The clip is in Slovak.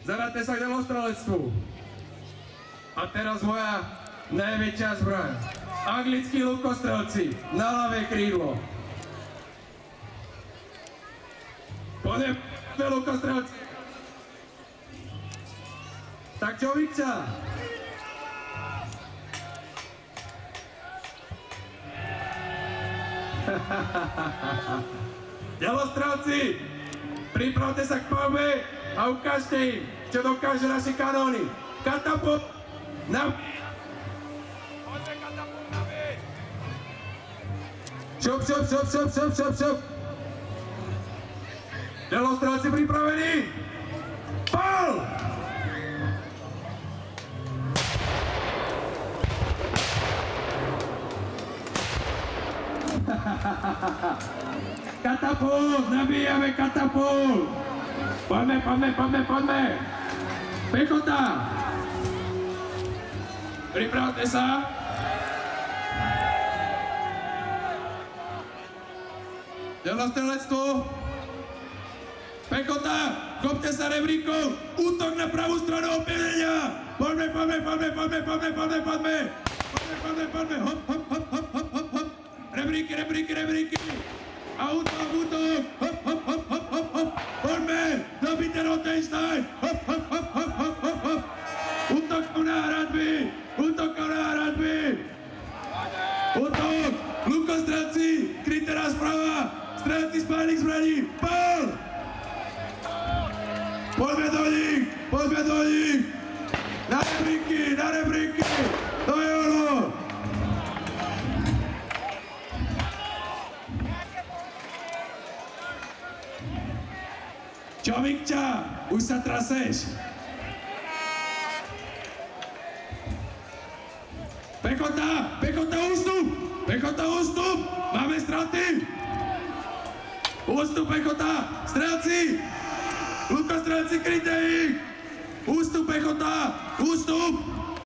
Zaráte sa k delostrelectvu. A teraz moja najväčšia zbraň. Anglickí lukostrelci na ľavé krídlo. Poďme lukostrelci. Tak čo Vikča? Delostrelci, pripravte sa k palbe a ukážte im, čo dokáže naše kanóny. Katapult na... Poďme katapult na vy! Šup, šup, šup, šup, šup, šup, šup. Delostrelci pripravení? Pal! Katapult, nabíjame katapult! Poďme, poďme, poďme, poďme! Pechota! Pripravte sa! Delostrelectvo! Pechota! Chopte sa rebríkov! Útok na pravú stranu opevnenia! Poďme, poďme, poďme, poďme, poďme, poďme, poďme! Poďme, poďme, poďme! Hop, hop, hop, hop, hop, hop, hop! Rebríky, rebríky, rebríky! A útok, útok! Hop, hop, hop, hop, hop, hop! Poďme! Dobíte Rottenstein! Hop, hop, hop, hop, hop, hop, hop! Útokom na hradby! Útokom na hradby! Útok! Lukostrelci! Kryjte nás prava! Strelci spálených zbraní! Pál! Poďme do nich! Poďme do nich! Na rebríky! Na rebríky! To je ono! Čo, Vikča? Už sa traseš? Pechota! Pechota, ústup! Pechota, ústup! Máme straty! Ústup, pechota! Strelci! Lukostrelci, kryjte ich! Ústup, pechota! Ústup!